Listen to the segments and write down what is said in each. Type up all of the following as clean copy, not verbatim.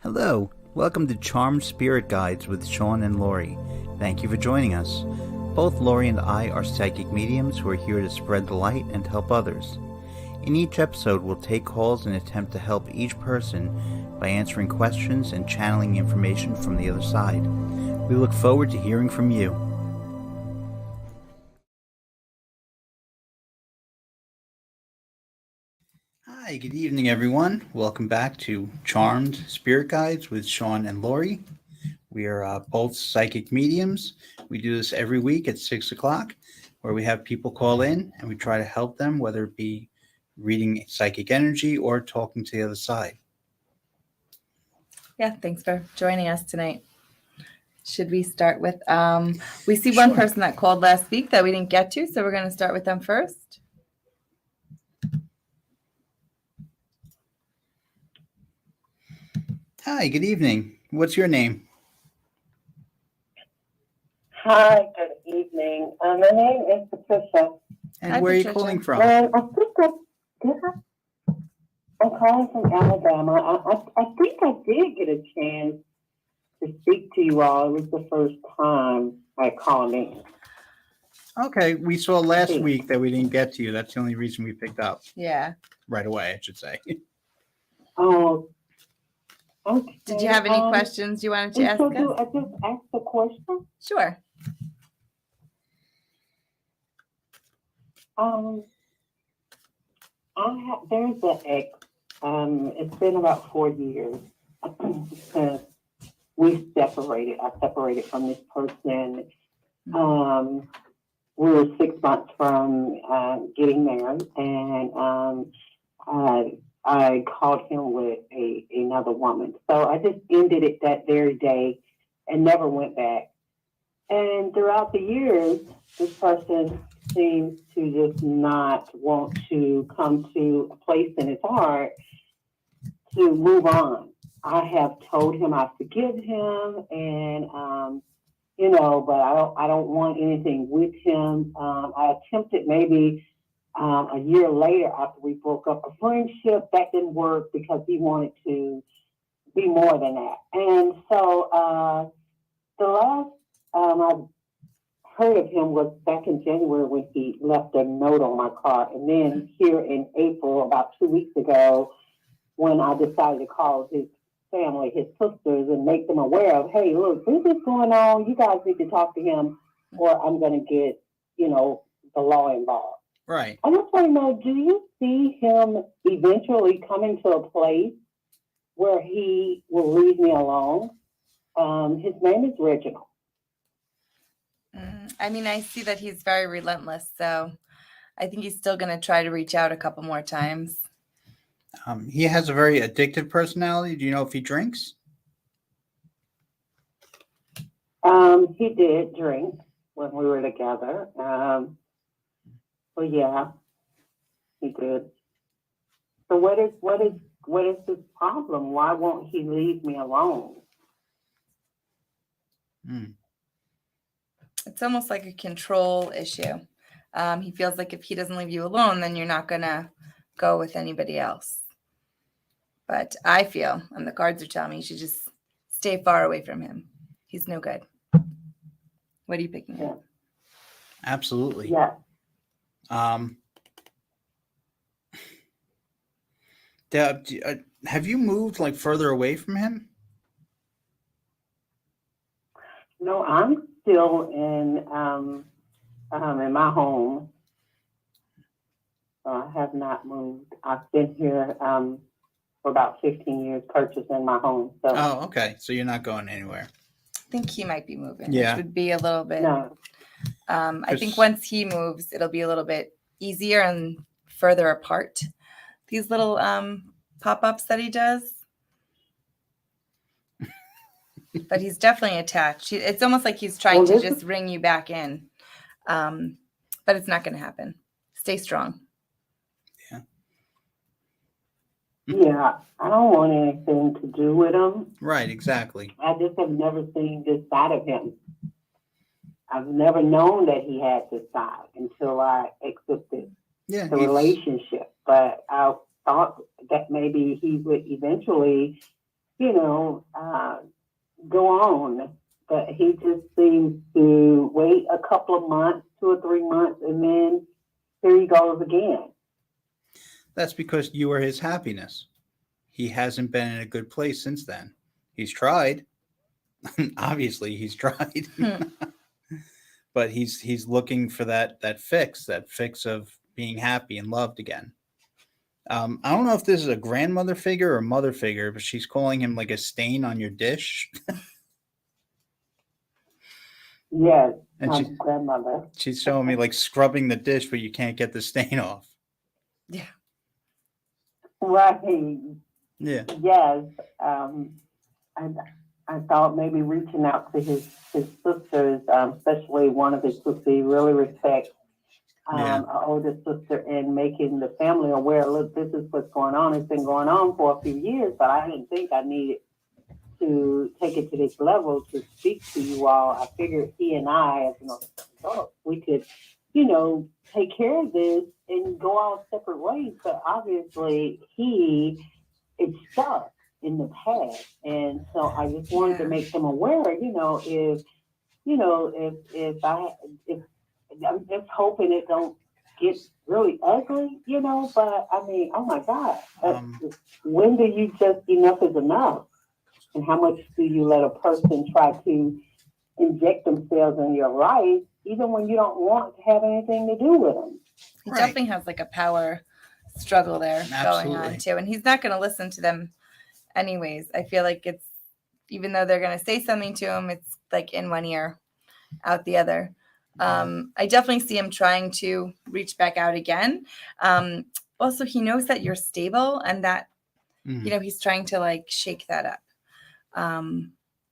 Hello, welcome to Charmed Spirit Guides with Sean and Lori. Thank you for joining us. Both Lori and I are psychic mediums who are here to spread the light and help others. In each episode, we'll take calls and attempt to help each person by answering questions and channeling information from the other side. We look forward to hearing from you. Hi, good evening, everyone. Welcome back to Charmed Spirit Guides with Sean and Lori. We are both psychic mediums. We do this every week at 6 o'clock, where we have people call in and we try to help them, whether it be reading psychic energy or talking to the other side. Yeah, thanks for joining us tonight. Should we start with, we see one person that called last week that we didn't get to, so we're going to start with them first. Hi, good evening. What's your name? Hi, good evening. My name is Patricia. And Hi, where are you Patricia. calling from? And I'm calling from Alabama. I think I did get a chance to speak to you all. It was the first time I called in. Okay, we saw last week that we didn't get to you. That's the only reason we picked up Yeah. right away, I should say. Oh, okay. Did you have any questions you wanted to ask so us? do I just ask the question? Sure. There's an ex. It's been about 4 years since we separated. I separated from this person. We were 6 months from getting married, and I called him with another woman. So I just ended it that very day and never went back. And throughout the years, this person seems to just not want to come to a place in his heart to move on. I have told him I forgive him, and but I don't want anything with him. I attempted maybe a year later after we broke up a friendship. That didn't work because he wanted to be more than that. And so the last I heard of him was back in January when he left a note on my car. And then here in April, about 2 weeks ago, when I decided to call his family, his sisters, and make them aware of, hey, look, this is going on. You guys need to talk to him or I'm going to get, the law involved. Right. I just want to know, do you see him eventually coming to a place where he will leave me alone? His name is Reginald. I mean, I see that he's very relentless, so I think he's still going to try to reach out a couple more times. He has a very addictive personality. Do you know if he drinks? He did drink when we were together. Well, yeah, he did. So what is his problem? Why won't he leave me alone? It's almost like a control issue. He feels like if he doesn't leave you alone, then you're not going to go with anybody else. But I feel, and the cards are telling me, you should just stay far away from him. He's no good. What are you picking up? Absolutely. Yeah. Have you moved like further away from him? No, I'm still in my home. I have not moved. I've been here for about 15 years, purchasing my home. So. Oh, okay. So you're not going anywhere. I think he might be moving, Yeah. which would be a little bit. No. I think once he moves, it'll be a little bit easier and further apart. These little pop-ups that he does. But he's definitely attached. It's almost like he's trying to just ring you back in. But it's not going to happen. Stay strong. Yeah. Yeah, I don't want anything to do with him. Right, exactly. I just have never seen this side of him. I've never known that he had this side until I accepted the relationship. But I thought that maybe he would eventually go on. But he just seems to wait a couple of months, 2 or 3 months, and then here he goes again. That's because you are his happiness. He hasn't been in a good place since then. He's tried. Obviously, he's tried. But he's looking for that fix of being happy and loved again. I don't know if this is a grandmother figure or a mother figure, but she's calling him like a stain on your dish. Yes, And my grandmother. she's showing me like scrubbing the dish, but you can't get the stain off. Yeah. Right. Yeah. Yes. I thought maybe reaching out to his sisters, especially one of his sisters he really respects, Yeah. our oldest sister, and making the family aware, look, this is what's going on. It's been going on for a few years, but I didn't think I needed to take it to this level to speak to you all. I figured he and I, as an adult, we could, take care of this and go our separate ways. But obviously, he is stuck in the past, and so I just wanted to make them aware. If I'm just hoping it don't get really ugly, But I mean, oh my God, when do you just enough is enough? And how much do you let a person try to inject themselves in your life, even when you don't want to have anything to do with them? He definitely has like a power struggle there going on Absolutely. too. And he's not going to listen to them anyways. I feel like it's, even though they're going to say something to him, it's like in one ear, out the other. I definitely see him trying to reach back out again. Also, he knows that you're stable and that, he's trying to like shake that up.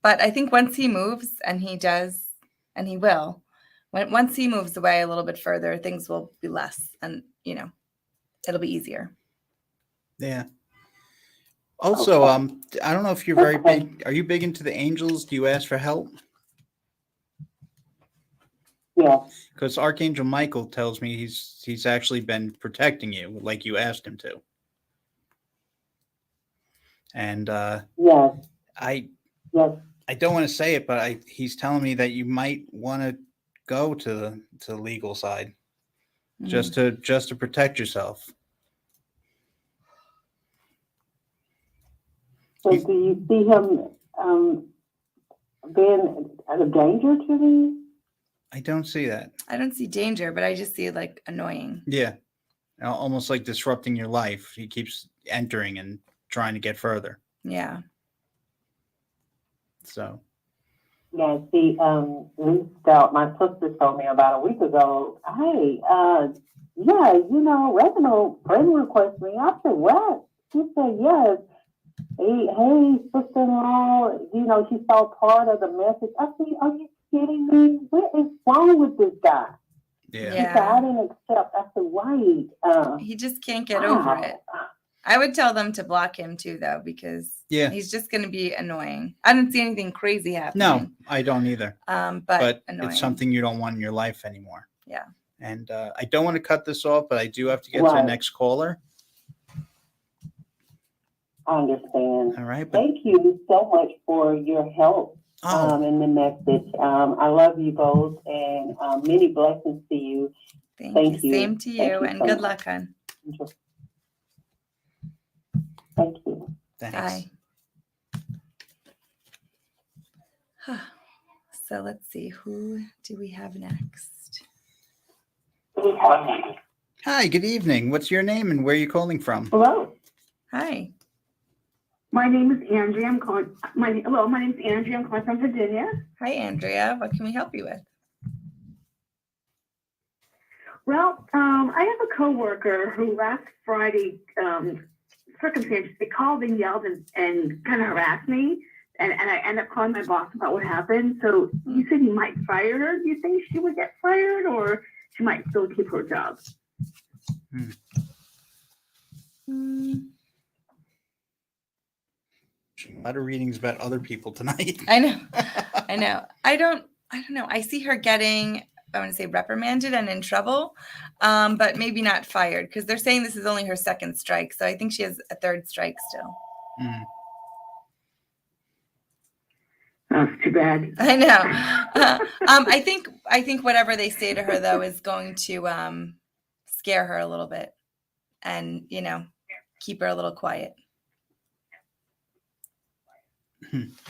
But I think once he moves, and he does, and he will, once he moves away a little bit further, things will be less, and it'll be easier. Yeah. Also, I don't know if you're very big. Are you big into the angels? Do you ask for help? Yeah. Because Archangel Michael tells me he's actually been protecting you, like you asked him to. And Yes. I Yes. don't want to say it, but he's telling me that you might want to go to the legal side, just to protect yourself. So do you see him being a danger to me? I don't see that. I don't see danger, but I just see like annoying. Yeah. Almost like disrupting your life. He keeps entering and trying to get further. Yeah. Yeah, So. see, my sister told me about a week ago, hey, Reginald friend requested me. I said, what? She said, yes. Hey, sister-in-law, she saw part of the message. I said, are you kidding me? What is wrong with this guy? Yeah. She said, I didn't accept. I said, wait. He just can't get over it. I would tell them to block him too, though, because he's just going to be annoying. I don't see anything crazy happening. No, I don't either. But annoying. It's something you don't want in your life anymore. Yeah. And I don't want to cut this off, but I do have to get to the next caller. I understand. All right. Thank you so much for your help in the message. I love you both, and many blessings to you. Thank you. Same to you, and good luck, hon. Thank you. Thanks. Bye. So let's see, who do we have next? Hi, good evening. What's your name and where are you calling from? Hello. Hi. My name is Andrea. I'm calling. My name is Andrea. I'm calling from Virginia. Hi, Andrea. What can we help you with? Well, I have a coworker who last Friday, circumstances, they called and yelled and kind of harassed me, and I ended up calling my boss about what happened. So you said you might fire her. Do you think she would get fired, or she might still keep her job? A lot of readings about other people tonight. I know. I don't know. I see her getting, I want to say, reprimanded and in trouble, but maybe not fired, because they're saying this is only her second strike. So I think she has a third strike still. Oh, it's too bad. I know. I think whatever they say to her though is going to scare her a little bit, and keep her a little quiet.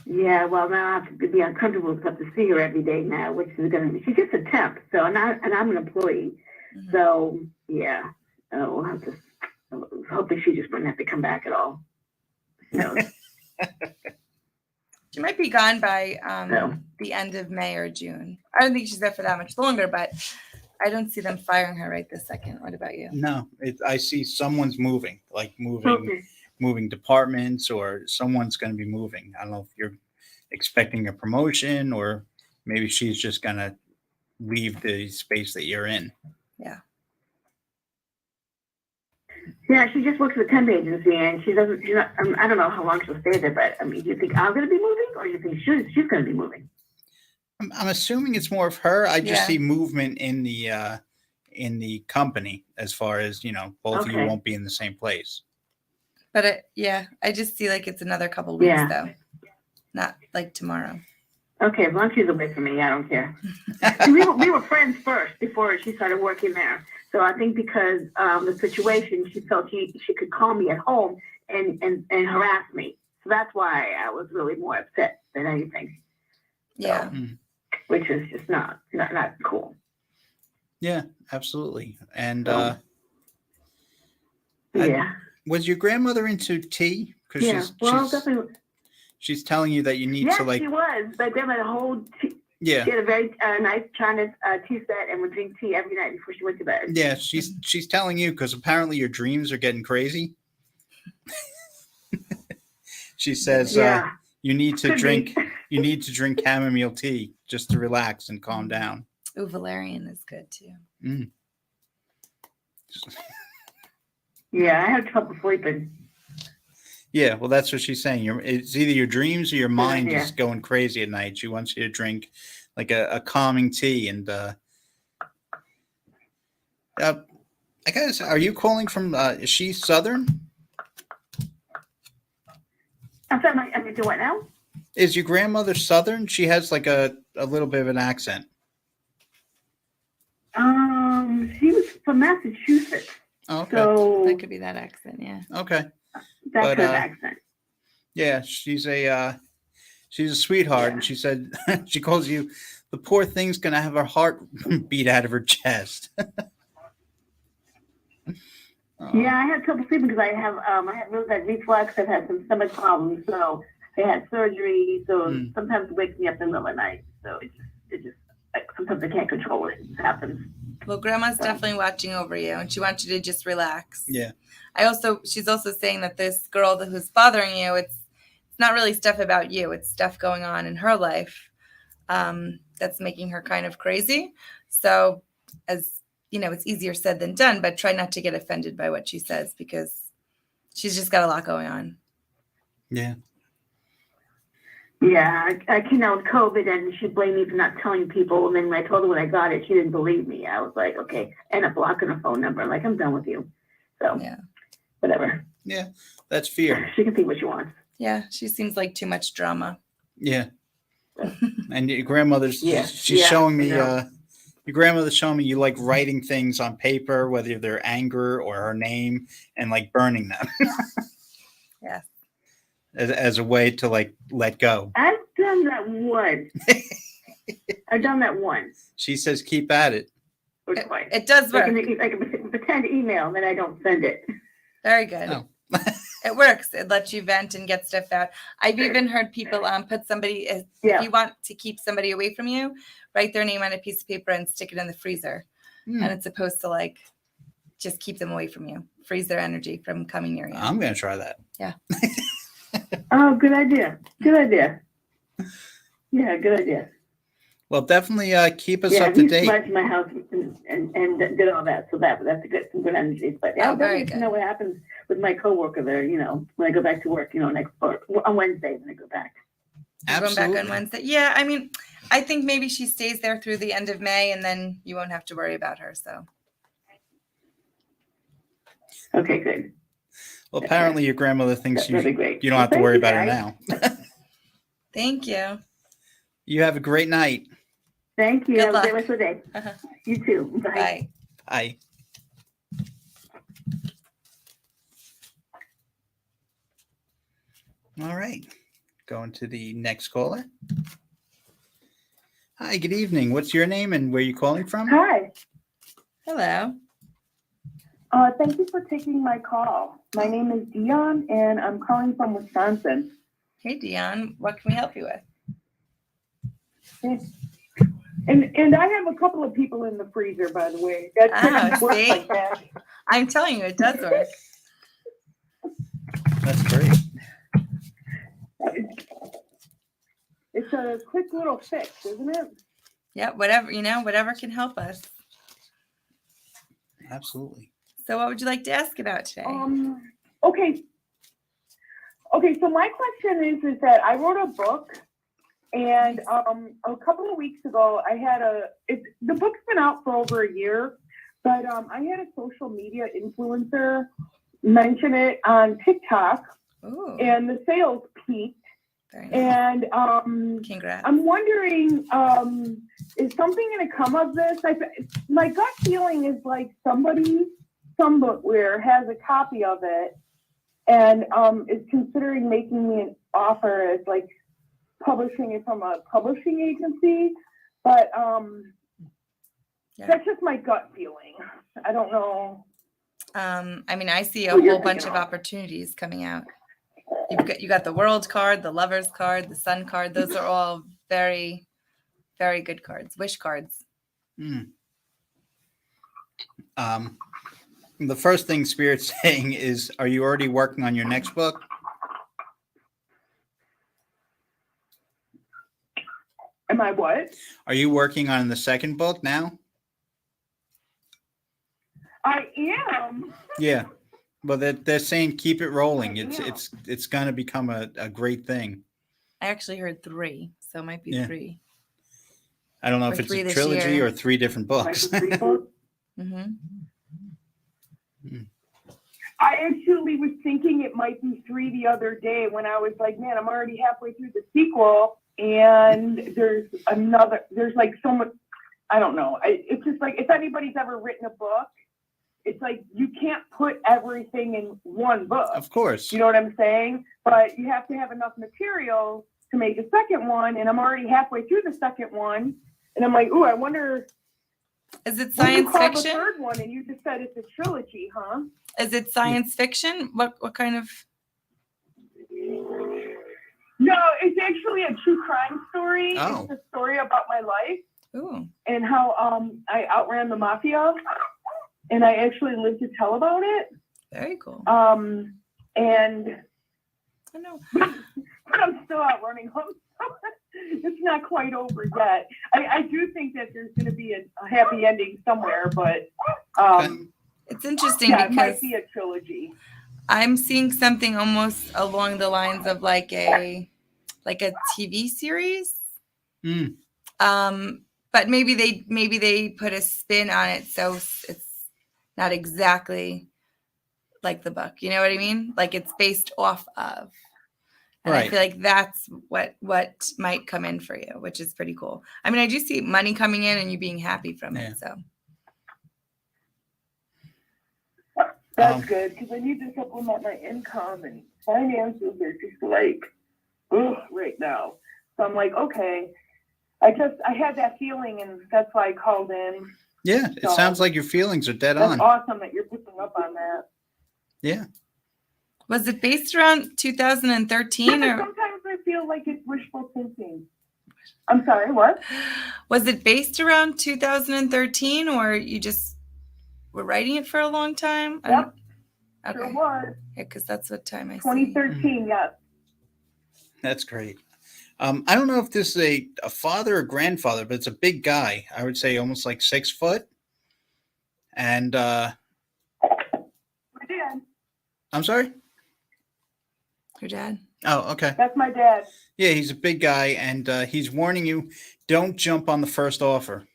Yeah, well, now I have to be uncomfortable enough to see her every day now, which is going to be, she's just a temp, so, and I'm an employee. Mhm. So, yeah, we'll have to, hopefully she just wouldn't have to come back at all. So, She might be gone by No. the end of May or June. I don't think she's there for that much longer, but I don't see them firing her right this second. What about you? No, I see someone's moving, okay. moving departments, or someone's going to be moving. I don't know if you're expecting a promotion, or maybe she's just going to leave the space that you're in. Yeah, she just works at a temp agency, and she's not, I don't know how long she'll stay there, but I mean, do you think I'm going to be moving, or do you think she's going to be moving? I'm assuming it's more of her. I just Yeah. see movement in the company, as far as both of you Okay. won't be in the same place. But I just see like it's another couple weeks Yeah. though, not like tomorrow. Okay, as long as she's away from me, I don't care. See, we were friends first before she started working there. So I think because the situation, she felt she could call me at home and harass me. So that's why I was really more upset than anything, Yeah. which is just not cool. Yeah, absolutely. And So- I- Yeah. was your grandmother into tea? Because Yeah. Well, definitely. she's telling you that you need Yes, to she was. My grandma had a whole tea. yeah. She had a very nice China tea set and would drink tea every night before she went to bed. Yeah, she's telling you because apparently your dreams are getting crazy. She says Yeah. you need to Could drink be. you need to drink chamomile tea just to relax and calm down. Ooh, valerian is good too. Yeah, I had trouble sleeping. Yeah, well, that's what she's saying. It's either your dreams or your mind Yeah. is going crazy at night. She wants you to drink like a calming tea. And I guess, are you calling from? Is she Southern? I'm sorry, I mean, do what now? Is your grandmother Southern? She has like a little bit of an accent. She was from Massachusetts, Oh, okay. so That could be that accent. Yeah. Okay. that but, kind of accent. Yeah, she's a sweetheart, and she said she calls you the poor thing's gonna have her heart beat out of her chest. Yeah, I had trouble sleeping because I have really bad reflux. I've had some stomach problems, so I had surgery. So sometimes it wakes me up in the middle of the night. So it just like, sometimes I can't control it. It happens. Well, grandma's definitely watching over you, and she wants you to just relax. Yeah. She's also saying that this girl who's bothering you, it's not really stuff about you. It's stuff going on in her life that's making her kind of crazy. So, as you know, it's easier said than done, but try not to get offended by what she says because she's just got a lot going on. Yeah. Yeah, I came out with COVID and she blamed me for not telling people. And then when I told her when I got it, she didn't believe me. I was like, okay, and I'm blocking her phone number. Like, I'm done with you. So, Yeah. Whatever. Yeah, that's fear. She can think what she wants. Yeah, she seems like too much drama. Yeah. And your grandmother's Yeah, she's yeah, showing me I know. your grandmother's showing me you like writing things on paper, whether they're anger or her name, and like burning them. Yeah. As a way to like let go. I've done that once. I've done that once She says keep at it. or twice. It does I work. can pretend email and then I don't send it. Very good. Oh. It works. It lets you vent and get stuff out. I've even heard people put somebody, if Yeah. you want to keep somebody away from you, write their name on a piece of paper and stick it in the freezer. Hmm. And it's supposed to like just keep them away from you, freeze their energy from coming near you. I'm gonna try that. Oh, good idea. Good idea. Yeah, good idea. Well, definitely keep us Yeah, up to he date. smudged my house and did all that. So that's a good, some good energies. But yeah, Oh, I'll very definitely good. know what happens with my coworker there, you know, when I go back to work, you know, on Wednesday when I go back. You're going back on Absolutely. Wednesday. Yeah, I mean, I think maybe she stays there through the end of May and then you won't have to worry about her. So Okay, good. Well, apparently your grandmother thinks That'd be you great. don't have to Well, worry thank about you, her guys. now. thank you. You have a great night. Thank you. Good Have a great luck. rest of the day. You too. Bye. Bye. Bye. All right. Going to the next caller. Hi, good evening. What's your name and where are you calling from? Hi. Hello. Thank you for taking my call. My name is Dion, and I'm calling from Wisconsin. Hey, Dion. What can we help you with? And I have a couple of people in the freezer, by the way. That Oh, works see? like that. I'm telling you, it does work. That's great. It's a quick little fix, isn't it? Yeah, whatever, whatever can help us. Absolutely. So what would you like to ask about today? Okay. Okay, so my question is that I wrote a book, and a couple of weeks ago, I had the book's been out for over a year, but I had a social media influencer mention it on TikTok, Ooh, and the sales peaked. very nice. And Congrats. I'm wondering, is something going to come of this? My gut feeling is like somebody somewhere has a copy of it and is considering making me an offer as like publishing it from a publishing agency. But Yeah. that's just my gut feeling. I don't know. I mean, I see a What you're whole bunch thinking of of. opportunities coming out. You got the world card, the lovers card, the sun card. Those are all very, very good cards. Wish cards. Mm. The first thing Spirit's saying is, are you already working on your next book? Am I what? Are you working on the second book now? I am. Yeah. Well, they're saying keep it rolling. Yeah. It's going to become a great thing. I actually heard 3, so it might be Yeah. 3. I don't know Or if it's 3 a this trilogy year. or 3 different books. Like a free book? Mm-hmm. I actually was thinking it might be 3 the other day when I was like, man, I'm already halfway through the sequel, and there's like so much, I don't know. It's just like, if anybody's ever written a book, it's like you can't put everything in one book. Of course. You know what I'm saying? But you have to have enough material to make a second one, and I'm already halfway through the second one, and I'm like, ooh, I wonder, Is it what do you science call the fiction? third one? And you just said it's a trilogy, huh? Is it science fiction? What kind of? No, it's actually a true crime story. Oh. It's a story about my life Ooh, and how I outran the mafia, and I actually lived to tell about it. very cool. And I know. but I'm still outrunning them. It's not quite over yet. I do think that there's going to be a happy ending somewhere, but It's interesting yeah, it because might be a trilogy. I'm seeing something almost along the lines of like a TV series. Mm. But maybe they put a spin on it so it's not exactly like the book. You know what I mean? Like it's based off of. And I Right. feel like that's what might come in for you, which is pretty cool. I mean, I do see money coming in and you being happy from Yeah. it. So That's good, because I need to supplement my income, and finances are just like, ugh, right now. So I'm like, okay. I had that feeling, and that's why I called in. Yeah, it So, sounds like your feelings are dead That's on. awesome that you're picking up on that. Yeah. was it based around 2013 Yeah, or sometimes I feel like it's wishful thinking. I'm sorry, what? was it based around 2013 or you just were writing it for a long time? I Yep, don't- sure Okay. was. Yeah, because that's what time I see. 2013, yes. That's great. I don't know if this is a father or grandfather, but it's a big guy. I would say almost like 6 foot. And My dad. I'm sorry? Your dad? Oh, okay. That's my dad. Yeah, he's a big guy, and he's warning you, don't jump on the first offer.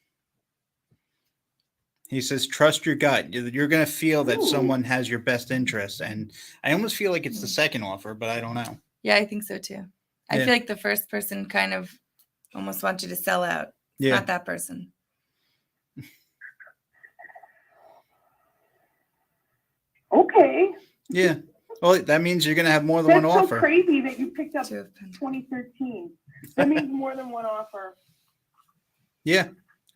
He says, trust your gut. You're going to feel that Ooh. someone has your best interest. And I almost feel like it's the second offer, but I don't know. Yeah, I think so too. I Yeah. feel like the first person kind of almost want you to sell out. Yeah. Not that person. Okay. Yeah. Well, that means you're going to have more than That's one so offer. crazy that you picked up To have been- 2013. That means more than one offer. Yeah,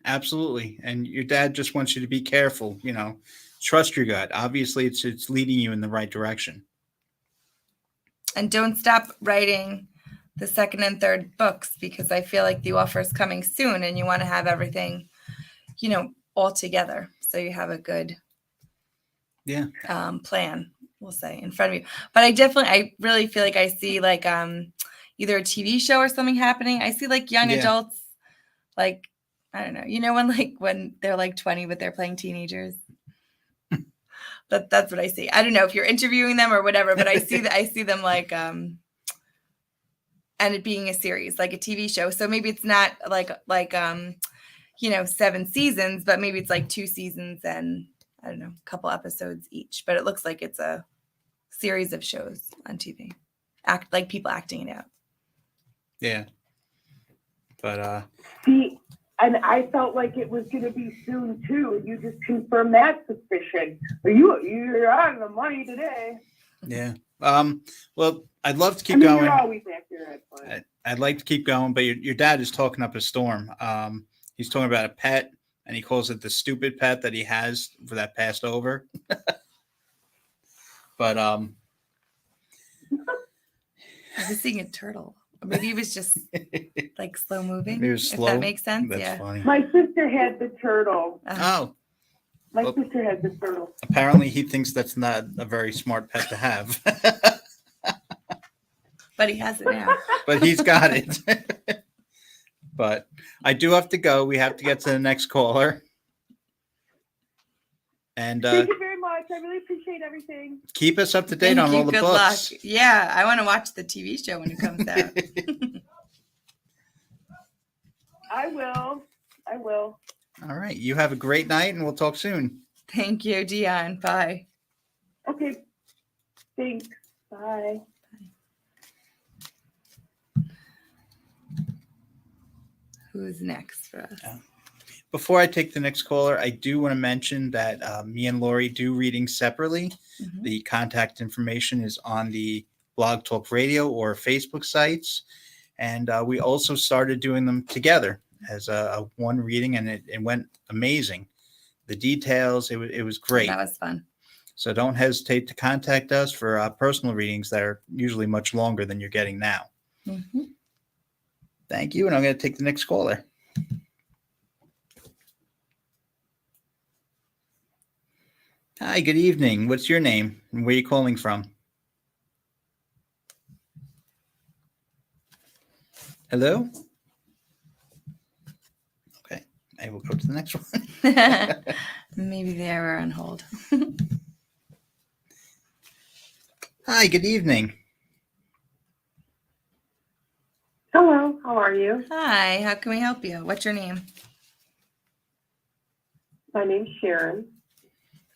absolutely. And your dad just wants you to be careful, trust your gut. Obviously it's leading you in the right direction. And don't stop writing the second and third books, because I feel like the offer is coming soon and you want to have everything, all together. So you have a good plan, we'll say, in front of you. But I really feel like I see like either a TV show or something happening. I see like young Yeah. adults, like, I don't know, when they're like 20 but they're playing teenagers. That's what I see. I don't know if you're interviewing them or whatever, but I see them like and it being a series, like a TV show. So maybe it's not like 7 seasons, but maybe it's like 2 seasons and I don't know, a couple episodes each. But it looks like it's a series of shows on TV. Like people acting it out. Yeah. But See, and I felt like it was going to be soon too. You just confirmed that suspicion. You're on the money today. yeah. Well, I'd love to keep I mean, going. you're always accurate. But... I'd like to keep going, but your dad is talking up a storm. He's talking about a pet, and he calls it the stupid pet that he has for that passed over. But I was seeing a turtle. Or maybe it was just like slow moving. It was slow. If that makes sense. That's Yeah. funny. My sister had the turtle. Oh, My Well- sister had the turtle. apparently he thinks that's not a very smart pet to have. But he has it now. But he's got it. But I do have to go. We have to get to the next caller. And Thank you very much. I really appreciate everything. keep us up to date Thank on you. all the Good books. luck. Yeah, I want to watch the TV show when it comes out. I will. All right. You have a great night, and we'll talk soon. Thank you, Dion. Bye. Okay. Thanks. Bye. Who's next for us? Before I take the next caller, I do want to mention that me and Lori do readings separately. Mhm. The contact information is on the Blog Talk Radio or Facebook sites. And we also started doing them together as a one reading, and it went amazing. The details, it was great. That was fun. So don't hesitate to contact us for personal readings that are usually much longer than you're getting now. Mhm. Thank you. And I'm going to take the next caller. Hi, good evening. What's your name and where are you calling from? Hello? Okay, I will go to the next one. Maybe they were on hold. Hi, good evening. Hello, how are you? Hi, how can we help you? What's your name? My name's Sharon.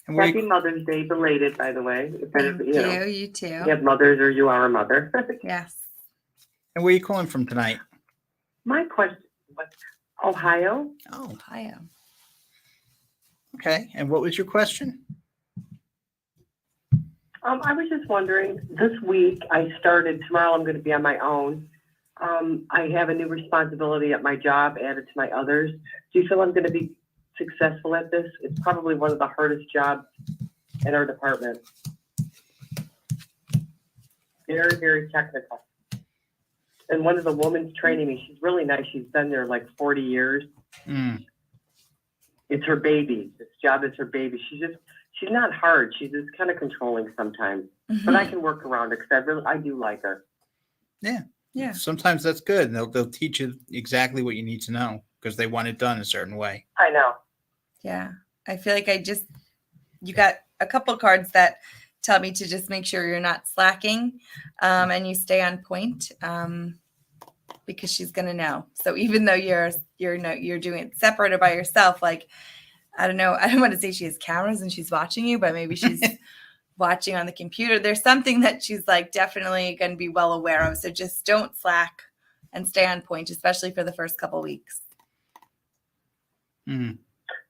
And where Happy you, Mother's Day, belated, by the way. If Thank you know, you. You too. you have mothers or you are a mother. Yes. and where are you calling from tonight? My question was Ohio. Oh, Ohio. okay. And what was your question? I was just wondering, this week I started, tomorrow I'm going to be on my own. I have a new responsibility at my job added to my others. Do you feel I'm going to be successful at this? It's probably one of the hardest jobs in our department. Very, very technical. And one of the women's training me, she's really nice. She's been there like 40 years. Mm, It's her baby. This job is her baby. She's not hard. She's just kind of controlling sometimes. But I can work around it because I do like her. Yeah. Sometimes that's good. They'll teach you exactly what you need to know because they want it done a certain way. I know. Yeah. I feel like you got a couple cards that tell me to just make sure you're not slacking and you stay on point because she's going to know. So even though you're doing it separate or by yourself, like, I don't know. I don't want to say she has cameras and she's watching you, but maybe she's watching on the computer. There's something that she's like definitely going to be well aware of. So just don't slack. and stay on point, especially for the first couple weeks. Mm.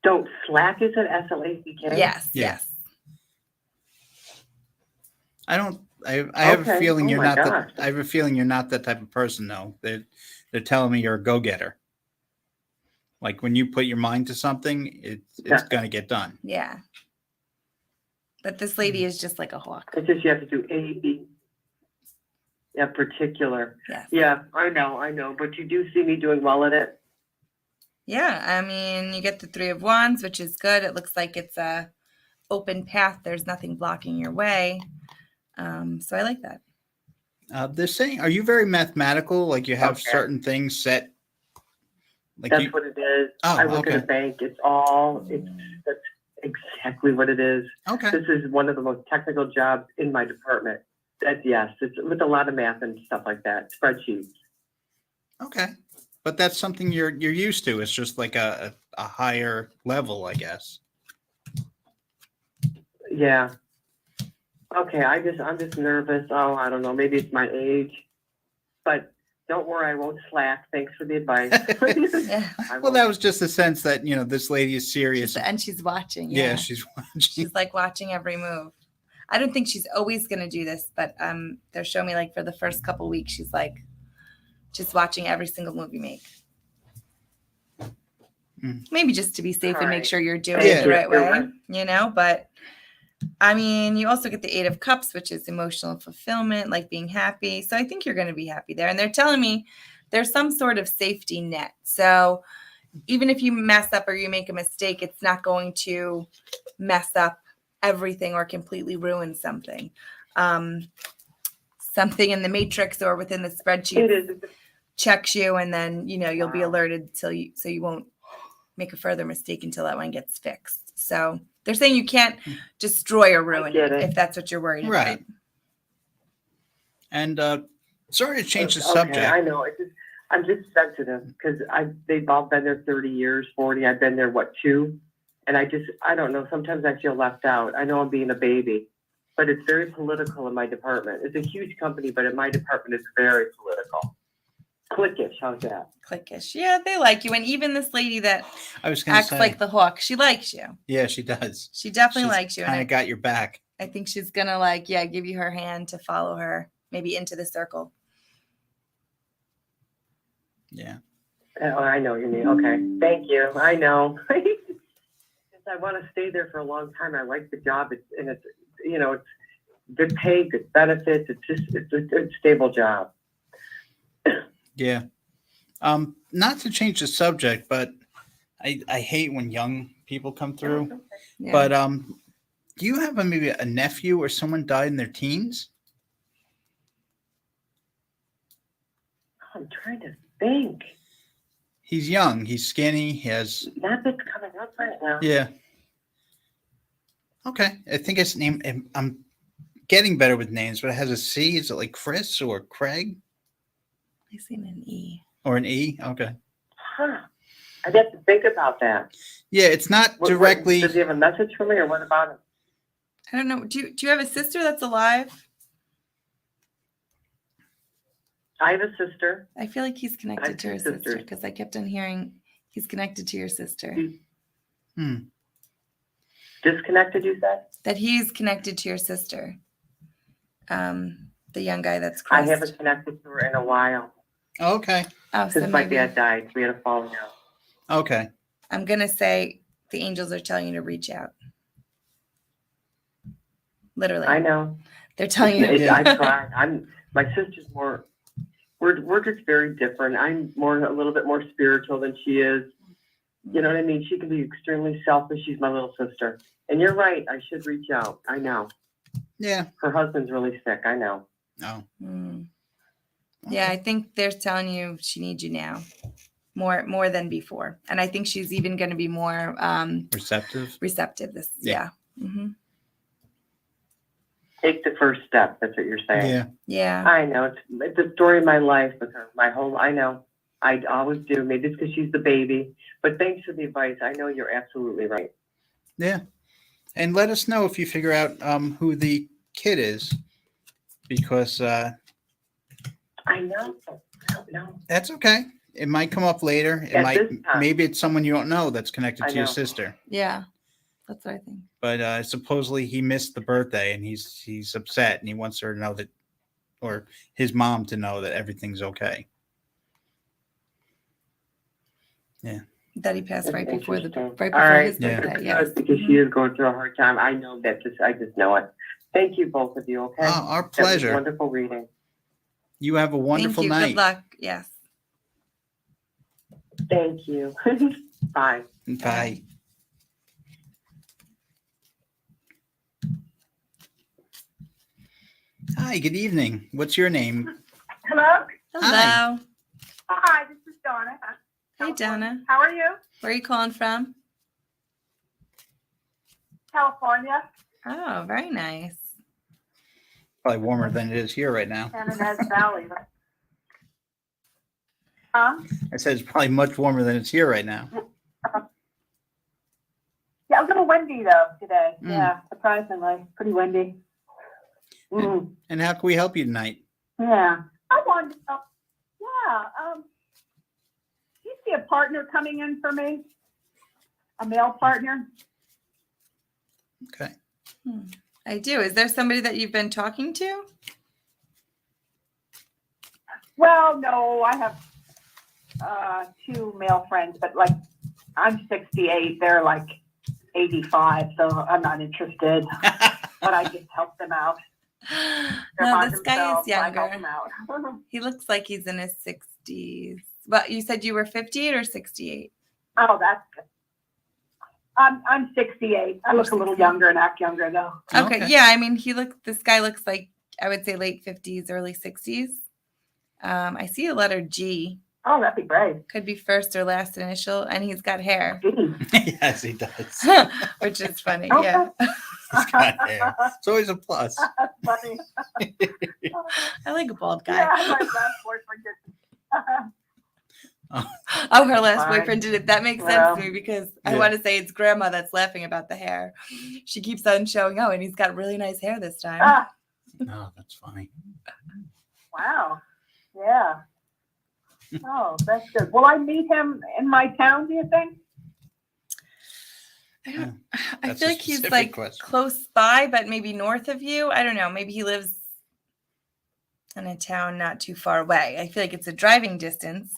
Don't slack, is it S-L-A-C-K? Yes, Yeah. yes. I don't. I have a Okay. feeling Oh you're my not. gosh. I have a feeling you're not that type of person, though. They're telling me you're a go-getter. Like when you put your mind to something, it's Yeah. going to get done. Yeah. But this lady is just like a hawk. It's just you have to do A, B. Yeah, particular. Yes. Yeah, I know. But you do see me doing well at it. Yeah. I mean, you get the 3 of Wands, which is good. It looks like it's a open path. There's nothing blocking your way. So I like that. They're saying, are you very mathematical? Like you have Okay. certain things set. Like That's you. what it is. Oh, I work okay. at a bank. That's exactly what it is. Okay. This is one of the most technical jobs in my department. Yes, it's with a lot of math and stuff like that, spreadsheets. Okay. But that's something you're used to. It's just like a higher level, I guess. Yeah. Okay, I'm just nervous. Oh, I don't know. Maybe it's my age. But don't worry, I won't slack. Thanks for the advice. Yeah. Well, that was just a sense that, this lady is serious. And she's watching. Yeah, she's watching. She's like watching every move. I don't think she's always going to do this, but they're showing me like for the first couple weeks, she's like just watching every single move you make. Mm. Maybe just to be safe and make Alright. sure you're doing Yeah. it the right You're way, right. but I mean, you also get the 8 of Cups, which is emotional fulfillment, like being happy. So I think you're going to be happy there. And they're telling me there's some sort of safety net. So even if you mess up or you make a mistake, it's not going to mess up everything or completely ruin something. Something in the matrix or within the It spreadsheet is. checks you, and then you'll be Wow. alerted so you won't make a further mistake until that one gets fixed. So they're saying you can't destroy or ruin get it it. if that's what you're worried Right. about. And sorry to change the Okay, subject. I know. I'm just sensitive because they've all been there 30 years, 40. I've been there, 2? And I don't know. Sometimes I feel left out. I know I'm being a baby, but it's very political in my department. It's a huge company, but in my department, it's very political. Cliquish, how's that? Cliquish. Yeah, they like you. And even this lady that I was going to acts say. like the hawk, she likes you. Yeah, she does. She definitely likes you. Kind And of got your back. I think she's going to give you her hand to follow her maybe into the circle. Yeah. Oh, I know what you mean. Okay, thank you. I know. Since I want to stay there for a long time, I like the job. It's good pay, good benefits. It's a good stable job. Yeah. Not to change the subject, but I hate when young people come through. Yeah. But do you have maybe a nephew or someone died in their teens? I'm trying to think. He's young. He's skinny. He has. Not that's coming up right now. Yeah. Okay. I think his name. I'm getting better with names, but it has a C. Is it like Chris or Craig I seen an E. or an E? Okay. Huh. I have to think about that. Yeah, it's not What- directly. does he have a message for me, or what about him? I don't know. Do you have a sister that's alive? I have a sister. I feel like he's I connected have to her two sister sisters. because I kept on hearing he's connected to your sister. Hmm. Disconnected, you said? That he's connected to your sister. The young guy that's I crossed. haven't connected to her in a while Okay. Oh, so since my maybe dad died. We had a falling out. Okay. I'm gonna say the angels are telling you to reach out. Literally, I know. they're telling you. I tried. My sister's more. We're just very different. I'm a little bit more spiritual than she is. You know what I mean? She can be extremely selfish. She's my little sister. And you're right. I should reach out. I know. Yeah. Her husband's really sick. I know. Oh. Mm. Yeah, I think they're telling you she needs you now, more than before, and I think she's even going to be more Receptive. receptive. Yeah. Hmm. Take the first step. That's what you're saying. Yeah. Yeah. I know. It's the story of my life with her. I know. I always do. Maybe it's because she's the baby. But thanks for the advice. I know you're absolutely right. Yeah. And let us know if you figure out who the kid is, because I know. I don't know. That's okay. It might come up later. It At might, this time. maybe it's someone you don't know that's connected I to your know. sister. Yeah, that's what I think. But supposedly he missed the birthday and he's upset and he wants her to know that, or his mom to know that everything's okay. That he passed That's right before interesting. right before All right. his Yeah. birthday. That's Yes. good, because she is going through a hard time. I know that. I just know it. Thank you, both of you. Okay. Oh, our That was pleasure. wonderful reading. You have a wonderful Thank you. night. Good luck. Yes. Thank you. Bye. Bye. Hi, good evening. What's your name? Hello? Hello. Hi, this is Donna. Hey, Donna. How are you? Where are you calling from? California, Oh, very nice. Probably warmer than it is here right now. San Ynez Valley. Huh? I said it's probably much warmer than it's here right now. Yeah, a little windy though today. Mm. Yeah, surprisingly, pretty windy. Mm. And how can we help you tonight? Yeah, I wanted to. Yeah, do you see a partner coming in for me? A male partner? Okay. I do. Is there somebody that you've been talking to? Well, no, I have two male friends, but like I'm 68, they're like 85, so I'm not interested. But I just help them out. They're No, by this guy is themselves, so I help younger. them out. He looks like he's in his 60s. But you said you were 58 or 68? Oh, that's good. I'm 68. I look a little younger and act younger though. Okay. Okay. Yeah. I mean, this guy looks like, I would say late 50s, early 60s. I see a letter G. Oh, that'd be great. Could be first or last initial. And he's got hair, Yes, he does. which is funny. Okay. Yeah. He's got hair. It's always a plus. That's funny. I like a bald guy. Yeah, my last boyfriend did. Oh, her last Fine. boyfriend did it. That makes Well, sense to me because I yeah. want to say it's grandma that's laughing about the hair. She keeps on showing, oh, and he's got really nice hair this time. Ah, Oh, that's funny. wow. Yeah. Oh, that's good. Will I meet him in my town, do you think? I That's feel a like he's specific like question. close by, but maybe north of you. I don't know. Maybe he lives in a town not too far away. I feel like it's a driving distance.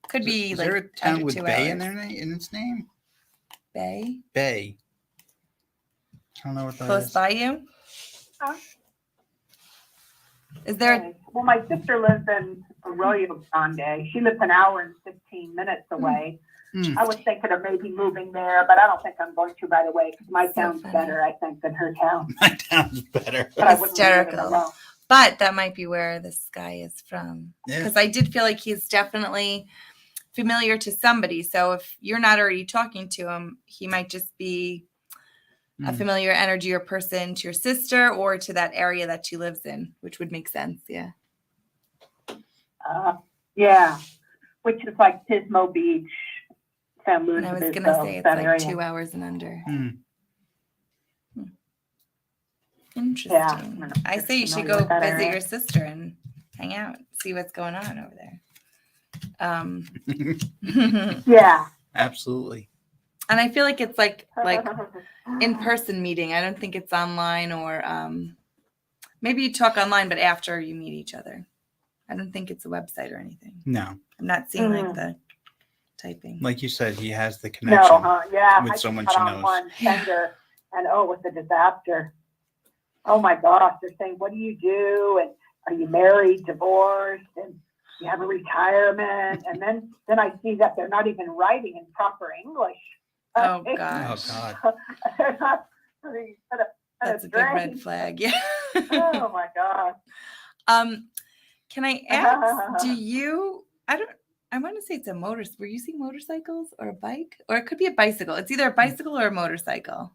Could be Is like there a town under with 2 Bay hours. in their name, in its name? Bay, Bay. I don't know what that close is. by you. Huh? Is there? Okay. Well, my sister lives in Arroyo Grande. She lives an hour and 15 minutes away. Hmm. I was thinking of maybe moving there, but I don't think I'm going to right away because my So town's funny. better, I think, than her town. My town's better. But I wouldn't leave it Hysterical. alone. But that might be where this guy is from. Yeah. Because I did feel like he's definitely familiar to somebody. So if you're not already talking to him, he might just be a Mm. familiar energy or person to your sister or to that area that she lives in, which would make sense. Yeah. Yeah, which is like Pismo Beach, San Luis And I was Obispo, going to say it's that like area. 2 hours and under. Hmm. Interesting. I'm I say you should familiar go with that visit area. your sister and hang out, see what's going on over there. Yeah. Absolutely. And I feel like it's like in-person meeting. I don't think it's online or maybe you talk online, but after you meet each other. I don't think it's a website or anything. No, I'm not seeing like Mhm. the typing. like you said, he has the No, connection. yeah. with I someone just got she on knows. one tender, and oh, it was a disaster. Oh my gosh, they're saying, what do you do? And are you married, divorced, and you have a retirement? And then I see that they're not even writing in proper English. Oh, Oh gosh. God. They're not really That's a big red flag. Yeah. Oh my gosh. Can I ask, I want to say it's a were you using motorcycles or a bike? Or it could be a bicycle. It's either a bicycle or a motorcycle.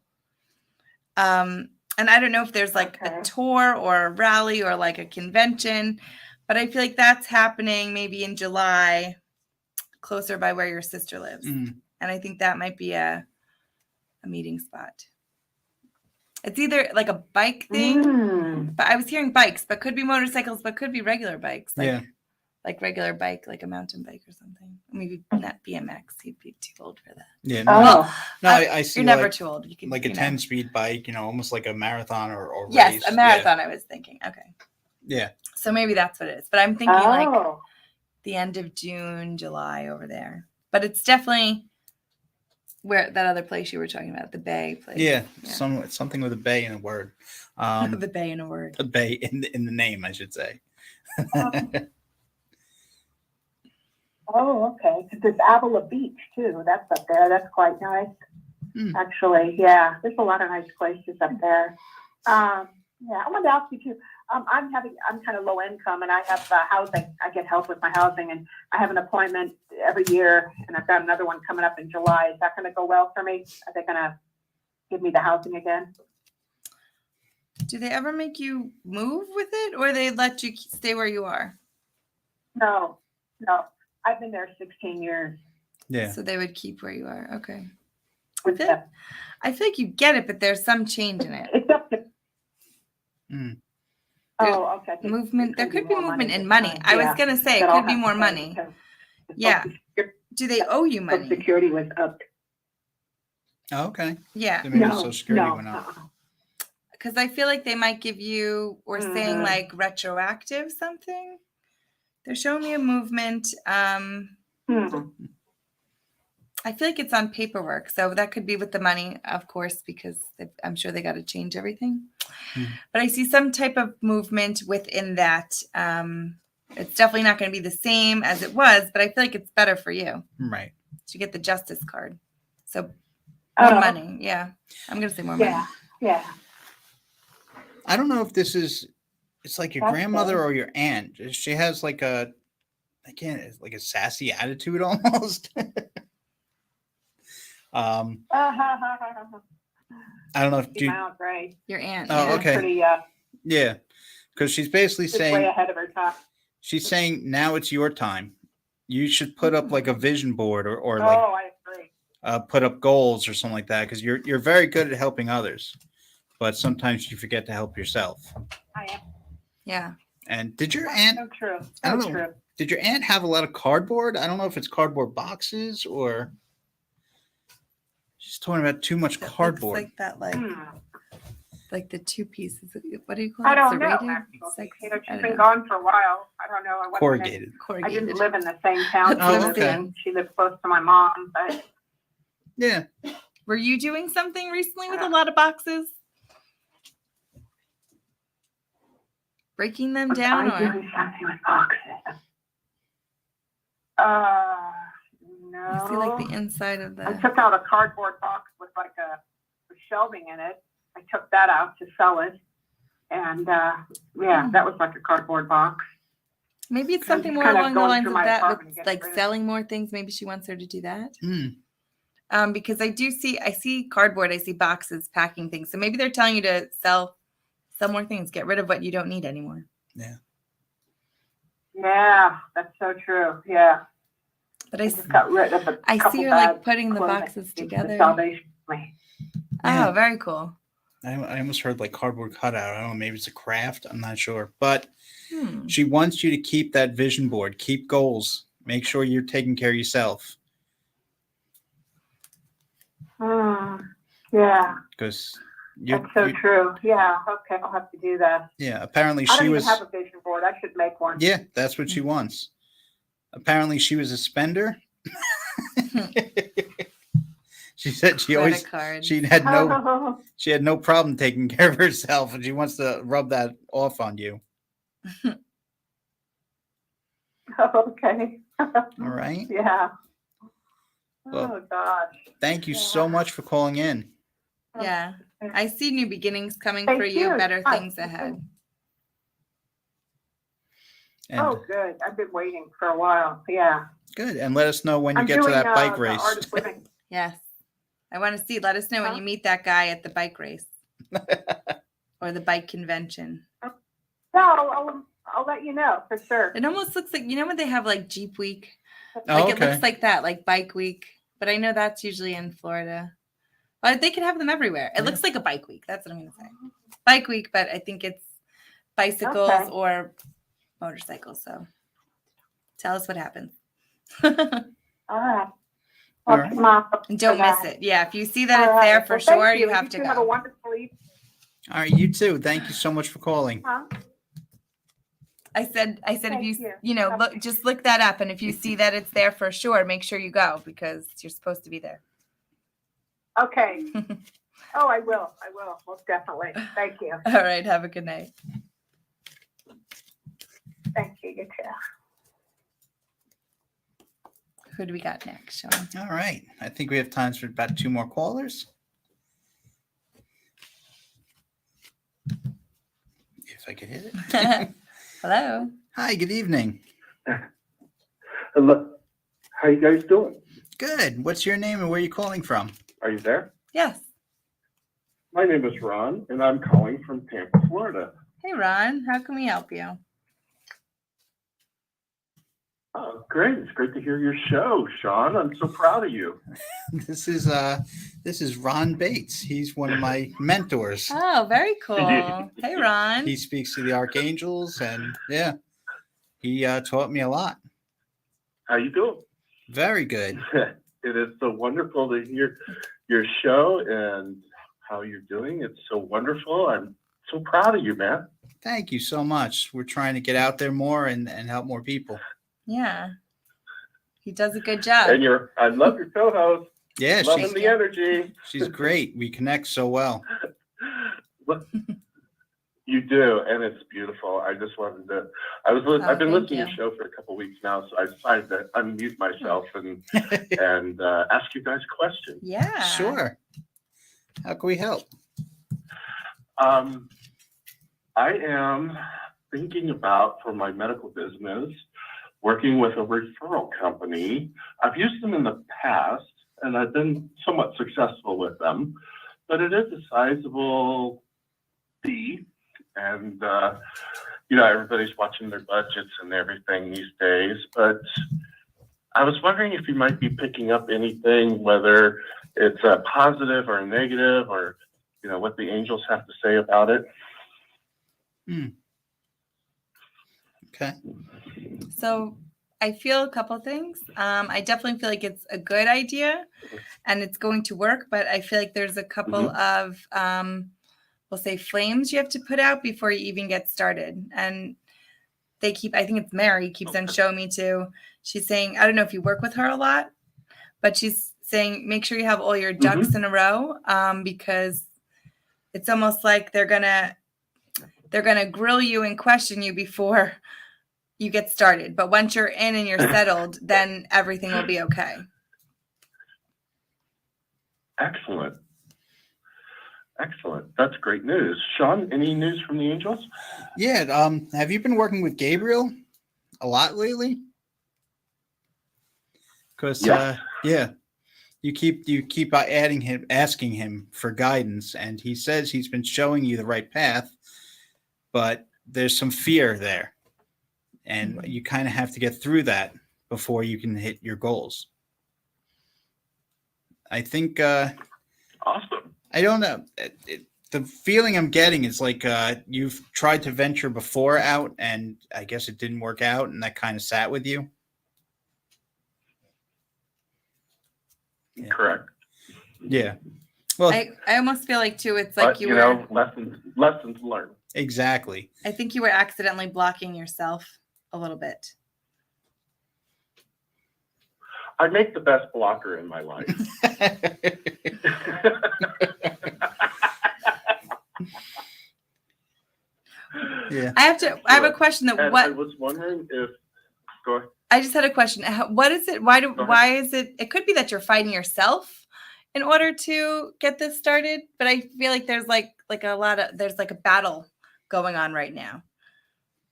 And I don't know if there's like a Okay. tour or a rally or like a convention, but I feel like that's happening maybe in July, closer by where your sister lives. Mm. And I think that might be a meeting spot. It's either like a bike thing, Mm. but I was hearing bikes, but could be motorcycles, but could be regular bikes. Like, Yeah. like regular bike, like a mountain bike or something. Maybe not BMX. He'd be too old for that. Yeah. Oh, No, I see You're never like, too old. You can like a you know. 10-speed bike, almost like a marathon or race. Yes, a marathon. I was thinking. Okay, Yeah. so maybe that's what it is. But I'm thinking like oh, the end of June, July over there. But it's definitely where that other place you were talking about, the Bay place. Yeah. Something with a bay in a word. The Bay in a word. A bay in the name, I should say. Oh, okay. 'Cause there's Avila Beach too. That's up there. That's quite nice. Hmm. Actually, yeah. There's a lot of nice places up there. Yeah, I wanted to ask you too. I'm kind of low income, and I have housing. I get help with my housing, and I have an appointment every year, and I've got another one coming up in July. Is that going to go well for me? Are they going to give me the housing again? Do they ever make you move with it, or they let you stay where you are? No. I've been there 16 years. Yeah. So they would keep where you are. Okay. With feel- them. I feel like you get it, but there's some change in it. It's up to. Mm. Oh, okay. Movement. There could be more movement in this money. time. I was Yeah. gonna say it That all could be has more to money. because the Yeah. Social Do they owe you Social money? Security was up. Oh, okay. Yeah, So maybe No, Social Security no, went up. because I feel like they might give you or saying Mhm. like retroactive something. They're showing me a movement. Hmm. I feel like it's on paperwork, so that could be with the money, of course, because I'm sure they got to change everything. Hmm. But I see some type of movement within that. It's definitely not going to be the same as it was, but I feel like it's better for you Right. to get the justice card. So more Oh, money, yeah. I'm going to say more money. yeah. I don't know if this is. It's like your That's grandmother good. or your aunt. She has like a. It's like a sassy attitude almost. I don't know if She's my Aunt Ray. Your aunt. Oh, yeah. okay. Pretty, yeah, because she's basically just saying way ahead of her time. she's saying now it's your time. You should put up like a vision board or Oh, like I agree. put up goals or something like that because you're very good at helping others, but sometimes you forget to help yourself. I am. Yeah. And did your aunt? So true. I don't So know. true. Did your aunt have a lot of cardboard? I don't know if it's cardboard boxes or she's talking about too much That looks cardboard. like that, like the two pieces. What do you call it? I don't know, Serrated? actually. It's like- She's I don't been know. gone for a while. I don't know. I wasn't Corrugated. I Corrugated. didn't live in the same town she Oh, lived okay. in. She lived close to my mom, but Yeah. Were you doing something recently with a lot of boxes? Breaking them was down, I or doing something with boxes? No. I see like the inside of I the. took out a cardboard box with like a shelving in it. I took that out to sell it. And yeah, that was like a cardboard box. Maybe it's I'm something just more kinda along the going lines through of my that, apartment with and like getting rid of selling more things. Maybe she wants her to do that. Mm. Because I see cardboard, I see boxes packing things. So maybe they're telling you to sell more things, get rid of what you don't need anymore. Yeah, that's so true. Yeah. But I just got rid of a I couple see her like bad putting the clothing. boxes It's the together. Salvation Army. Yeah. Oh, very cool. I almost heard like cardboard cutout. I don't know. Maybe it's a craft. I'm not sure. But Hmm. she wants you to keep that vision board. Keep goals. Make sure you're taking care of yourself. Yeah, Because that's so true. Yeah, okay, I'll have to do that. yeah, apparently I don't she even was. have a vision board. I should make one. Yeah, that's what she wants. Apparently she was a spender. She said she always Credit card. she had no problem taking care of herself, and she wants to rub that off on you. Okay. All right. Yeah. Well, Oh gosh. Thank you so much for calling in. Yeah. I see new beginnings coming Thank for you, you. better Hi. things ahead. And Oh, good. I've been waiting for a while. Yeah. good. And let us know when you I'm get to doing, that bike the race. Art of Living. Yes. I want to see. Let us know when Huh? you meet that guy at the bike race or the bike convention. No, I'll let you know for sure. It almost looks like, when they have like Jeep Week? Oh, Like it okay. looks like that, like Bike Week. But I know that's usually in Florida. But they could have them everywhere. It looks like a Bike Week. That's what I'm going to say. Bike Week, but I think it's bicycles Okay. or motorcycles. So Tell us what happens. All right. All I'll right. keep my eye out And don't for miss that. it. Yeah, if you see that All it's there right. for Well, thank sure, you have to two have a go. wonderful evening. All right, you too. Thank you so much for calling. Huh? I said if Thank you you. you know look, just look that up, and if you see that it's there for sure, make sure you go because you're supposed to be there. Okay. Oh, I will. I will. Most definitely. Thank you. All right, have a good night. Thank you. You too. Who do we got next, Sean? All right. I think we have time for about 2 more callers. If I could hit it. Hello. Hi, good evening. Hello. How you guys doing? Good. What's your name and where are you calling from? Are you there? Yes. My name is Ron, and I'm calling from Tampa, Florida. Hey, Ron. How can we help you? Oh, great. It's great to hear your show, Sean. I'm so proud of you. This is Ron Bates. He's one of my mentors. Oh, very cool. Hey, Ron. He speaks to the archangels, and yeah, he taught me a lot. How you doing? Very good. It is so wonderful to hear your show and how you're doing. It's so wonderful. I'm so proud of you, man. Thank you so much. We're trying to get out there more and help more people. Yeah. He does a good job. And I love your co-host. Yeah, Loving the energy. she's great. We connect so well. You do, and it's beautiful. I just wanted to. I've been thank listening to you. your show for a couple weeks now, so I decided to unmute myself and ask you guys questions. Yeah. Sure. How can we help? I am thinking about, for my medical business, working with a referral company. I've used them in the past, and I've been somewhat successful with them, but it is a sizable fee. And, everybody's watching their budgets and everything these days. But I was wondering if you might be picking up anything, whether it's a positive or a negative, or, what the angels have to say about it. Okay. So I feel a couple things. I definitely feel like it's a good idea and it's going to work, but I feel like there's a couple of, we'll say, flames you have to put out before you even get started. And I think it's Mary, keeps on showing me too. She's saying, I don't know if you work with her a lot, but she's saying, make sure you have all your ducks in a row, because it's almost like they're gonna grill you and question you before you get started. But once you're in and you're settled, then everything will be okay. Excellent. That's great news. Sean, any news from the angels? Yeah. Have you been working with Gabriel a lot lately? Because Yes. you keep asking him for guidance, and he says he's been showing you the right path, but there's some fear there, and you kind of have to get through that before you can hit your goals. I think. Awesome. I don't know. The feeling I'm getting is like you've tried to venture before out, and I guess it didn't work out, and that kind of sat with you. Yeah. Correct. Yeah. Well, I almost feel like too, it's like But, lessons learned. exactly. I think you were accidentally blocking yourself a little bit. I make the best blocker in my life. Yeah. I have a question that And what I was wondering if. Go ahead. I just had a question. What is it? Why is it? It could be that you're fighting yourself in order to get this started, but I feel like there's like a battle going on right now.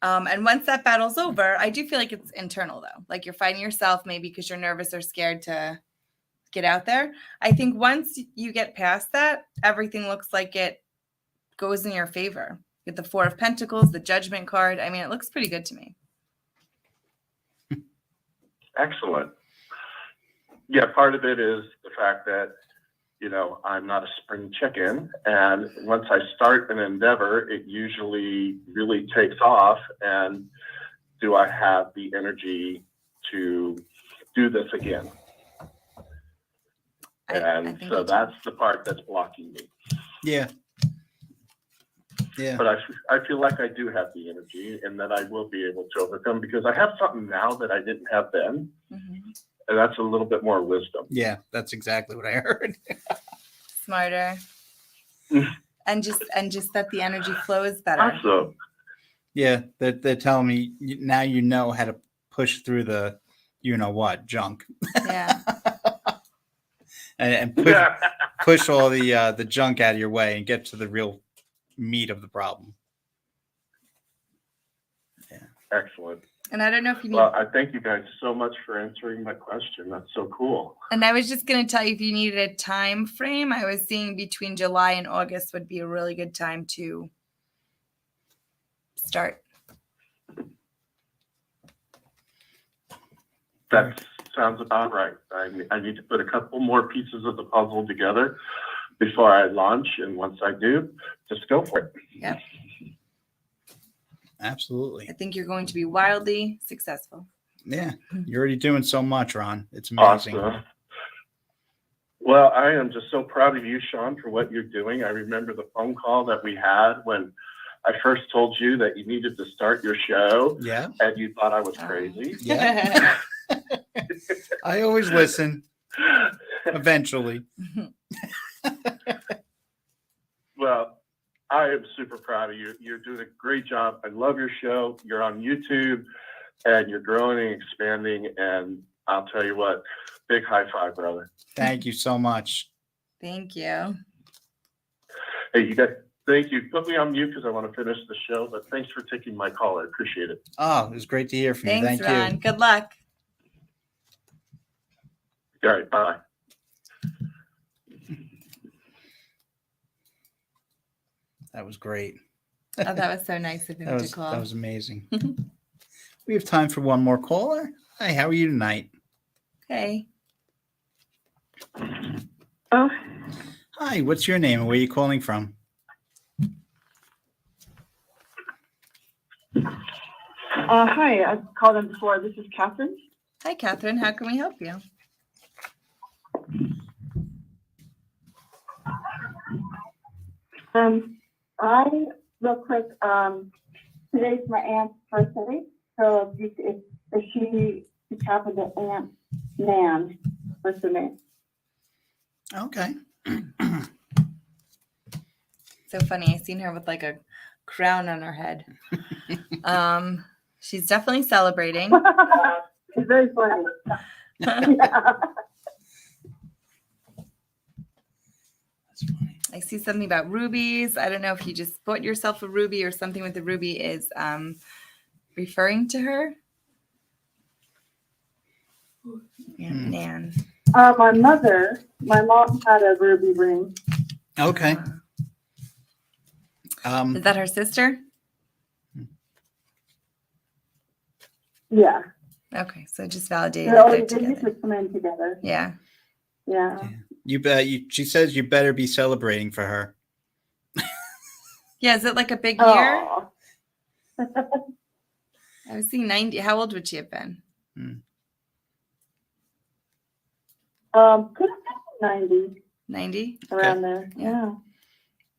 And once that battle's over, I do feel like it's internal though. Like you're fighting yourself, maybe because you're nervous or scared to get out there. I think once you get past that, everything looks like it goes in your favor. You get the 4 of Pentacles, the Judgment card. I mean, it looks pretty good to me. Excellent. Yeah, part of it is the fact that, I'm not a spring chicken. And once I start an endeavor, it usually really takes off. And do I have the energy to do this again. I And think so you do. that's the part that's blocking me. Yeah. Yeah. But I feel like I do have the energy and that I will be able to overcome because I have something now that I didn't have then. Mhm. And that's a little bit more wisdom. Yeah. That's exactly what I heard. Smarter. and just that the energy flows better. Also, Yeah. They're telling me now you know how to push through the, you know what, junk Yeah. and push all the junk out of your way and get to the real meat of the problem. excellent. And I don't know if you need Well, I thank you guys so much for answering my question. That's so cool. and I was just going to tell you if you needed a time frame, I was seeing between July and August would be a really good time to start. That sounds about right. I need to put a couple more pieces of the puzzle together before I launch. And once I do, just go for it. Yep. Absolutely. I think you're going to be wildly successful. Yeah. You're already doing so much, Ron. It's amazing. Awesome. Well, I am just so proud of you, Sean, for what you're doing. I remember the phone call that we had when I first told you that you needed to start your show Yeah. and you thought I was crazy. Yeah. I always listen eventually. Well, I am super proud of you. You're doing a great job. I love your show. You're on YouTube and you're growing and expanding. And I'll tell you what, big high five, brother. Thank you so much. Thank you. Hey, thank you. Put me on mute because I want to finish the show, but thanks for taking my call. I appreciate it. Oh, it was great to hear from you. Thanks, Thank Ron. you. Good luck. All right, bye. That was great. Oh, that was so nice of him to call. That was amazing. We have time for one more caller. Hi, how are you tonight? Okay. Oh, Hi, what's your name and where are you calling from? hi. I've called in before. This is Catherine. Hi, Catherine. How can we help you? Real quick, today's my aunt's birthday, so if she could happen to Aunt Nan, what's her name? Okay. So funny. I seen her with like a crown on her head. She's definitely celebrating. It's very funny. That's funny. I see something about rubies. I don't know if you just bought yourself a ruby or something with the ruby is referring to her. Yeah, Nan. My mom had a ruby ring. Okay. Is that her sister? Yeah. Okay, so just validated They that always they're they together. usually come in together. Yeah. Yeah. You bet. She says you better be celebrating for her. Yeah, is it like a big year? Aw. I was seeing 90. How old would she have been? Could have been 90 90? around there. Yeah.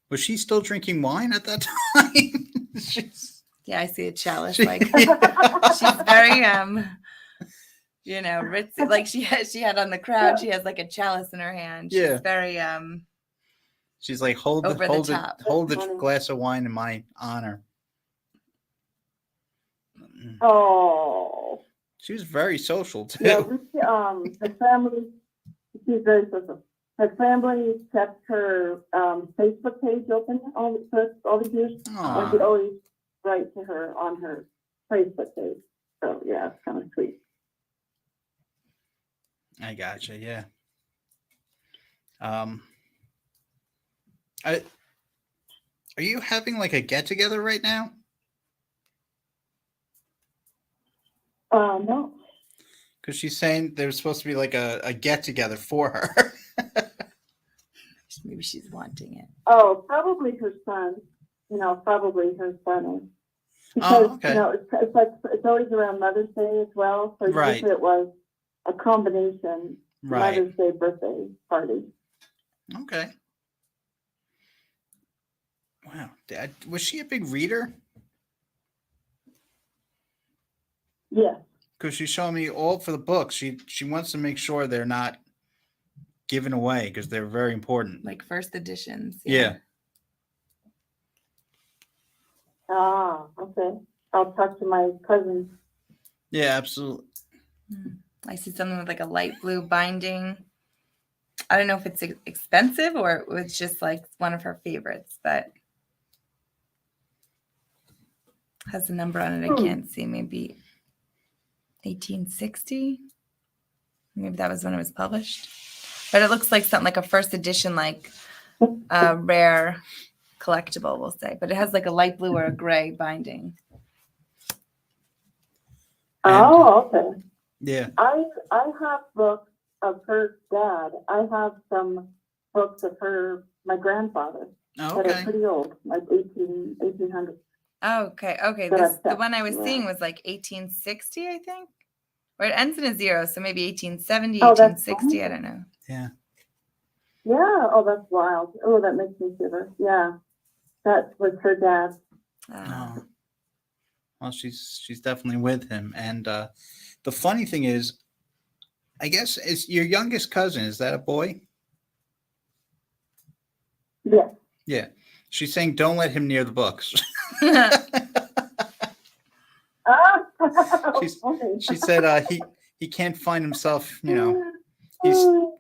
Was she still drinking wine at that time? She's- Yeah, I see a chalice. she- Like she's very ritzy. Like she had on the crown, she has like a chalice in her hand. She's Yeah. very She's like, hold Over the the top. glass of wine in my honor. Oh. She was very social too. Yeah, the family, she's very social. Her family kept her Facebook page open all the years. Aw. And would always write to her on her Facebook page. So, yeah, it's kind of sweet. I gotcha. Yeah. Are you having like a get together right now? No. Because she's saying there's supposed to be like a get together for her. maybe she's wanting it. Oh, probably her son. Probably her son Because, okay. you know, it's like, it's always around Mother's Day as well. So Right. usually it was a combination Right. Mother's Day birthday party. Okay. Wow. Was she a big reader? Yes. Because she's showing me all for the books. She wants to make sure they're not given away because they're very important. Like first editions. Yeah. Ah, okay. I'll talk to my cousin. Yeah, absolutely. I see something with like a light blue binding. I don't know if it's expensive or it's just like one of her favorites, but has a number on it. I can't see. Maybe 1860. Maybe that was when it was published. But it looks like something like a first edition, like a rare collectible, we'll say. But it has like a light blue or a gray binding. Oh, okay. Yeah. I have books of her dad. I have some books of my grandfather Oh, that are okay. pretty old, like 1800s. Oh, okay. Okay. But This I've the got- one I was yeah. seeing was like 1860, I think. Or it ends in a zero, so maybe 1870, Oh, that's 1860. I fine. don't know. Yeah. Yeah. Oh, that's wild. Oh, that makes me shiver. Yeah. That was her dad. Oh. Well, she's definitely with him. And the funny thing is, I guess is your youngest cousin. Is that a boy? Yes. Yeah. She's saying don't let him near the books. Ah, She's- okay. She said he can't find himself, you know,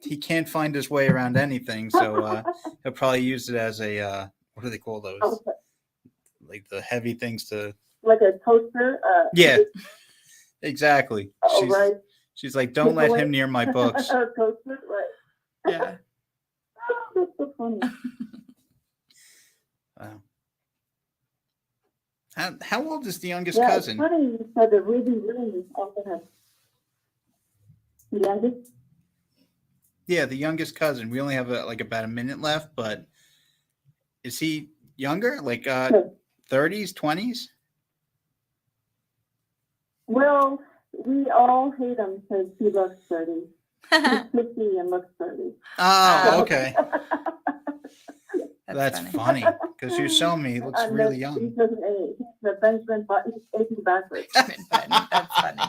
he can't find his way around anything, so he'll probably use it as a what do they call those? Okay. Like the heavy things to Like a toaster. Yeah. Exactly. Oh, right. She's like, don't let Takeaway. him near my books. A toaster, right. Yeah. Oh, that's so funny. Wow. How old is the youngest Yeah, cousin? it's funny you said the ruby ring also has the youngest. Yeah, the youngest cousin. We only have like about a minute left, but is he younger? Like 30s, 20s? Well, we all hate him because he looks 30. He's 50 and looks 30. Oh, okay. That's That's funny. funny because you're showing me he looks And really He young. doesn't age. He's the Benjamin Button. He's aging backwards. That's funny.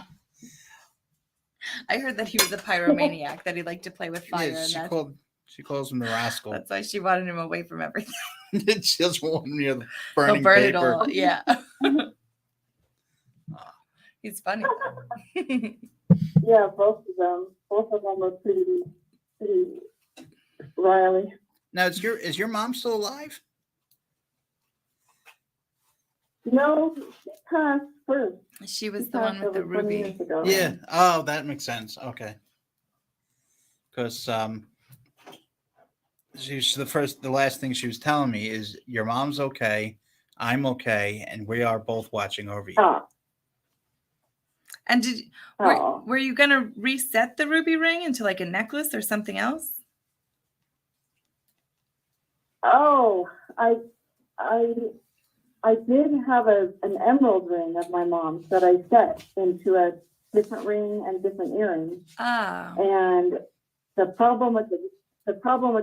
I heard that he was a pyromaniac, that he liked to play with fire. Yeah, And she calls him the rascal. that's why she wanted him away from everything. She doesn't want him near the He'll burning burn it paper. all. Yeah. He's funny. Yeah, both of them are pretty riley. Now, is your mom still alive? No, she passed first. She was She the one passed with the over 20 ruby. years ago. Yeah. Oh, that makes sense. Okay. Because the last thing she was telling me is your mom's okay, I'm okay, and we are both watching over you. Oh, And oh. were you gonna reset the ruby ring into like a necklace or something else? Oh, I did have an emerald ring of my mom's that I set into a different ring and different earrings. Ah. And the problem with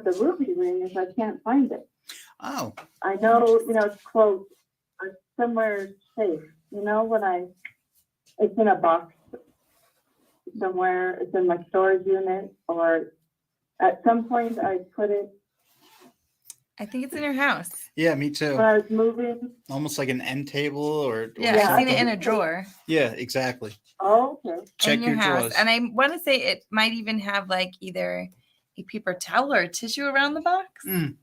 the ruby ring is I can't find it. Oh. I know, it's close, somewhere safe. It's in a box somewhere. It's in my storage unit, or at some point I put it I think it's in your house. Yeah, me too. when I was moving. Almost like an end table or Yeah, Yeah, I've seen it something. in a drawer Yeah, exactly. Oh, okay. Check in your, house. drawers. And I want to say it might even have like either a paper towel or a tissue around the box. Mm.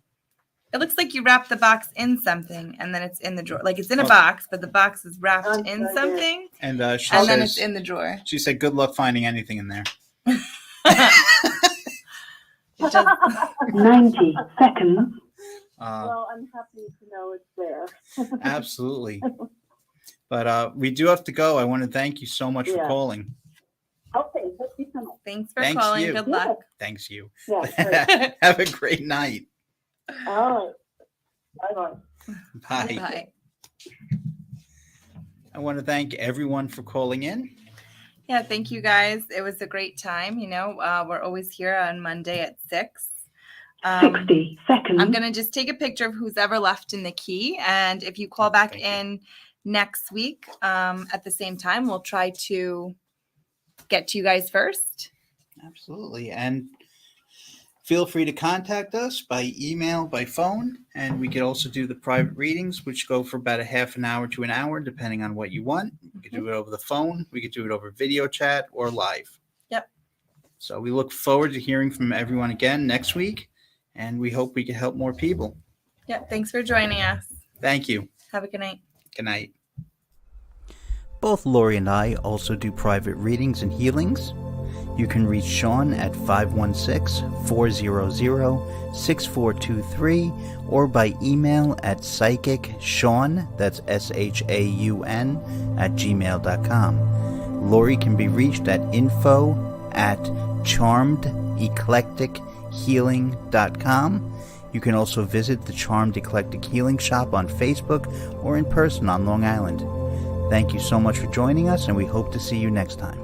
It looks like you wrap the box in something and then it's in the drawer. Like it's in a Oh. box, but the box is wrapped I'm in sorry. something And she and then it's says in the drawer. she said, "Good luck finding anything in there." It does, 90 seconds. Well, I'm happy to know it's there. Absolutely. But we do have to go. I want to thank you so much for Yeah. calling. Okay, thank you so much. thanks for Thanks calling. you. Good luck. Thanks you. Yeah, great. Have a great night. All right. Bye-bye. Bye. Bye. I want to thank everyone for calling in. Yeah, thank you guys. It was a great time. We're always here on Monday at 6. 60 seconds. I'm going to just take a picture of who's ever left in the key. And if you call back Thank you. in next week at the same time, we'll try to get to you guys first. Absolutely. And feel free to contact us by email, by phone, and we could also do the private readings, which go for about a half an hour to an hour, depending on what you want. We could do it over the phone, we could do it over video chat, or live. Yep. So we look forward to hearing from everyone again next week, and we hope we can help more people. Yeah, thanks for joining us. Thank you. Have a good night. Good night. Both Lori and I also do private readings and healings. You can reach Sean at 516-400-6423 or by email at psychicsean, that's SHAUN, @gmail.com. Lori can be reached at info@charmedeclectichealing.com. You can also visit the Charmed Eclectic Healing Shop on Facebook or in person on Long Island. Thank you so much for joining us, and we hope to see you next time.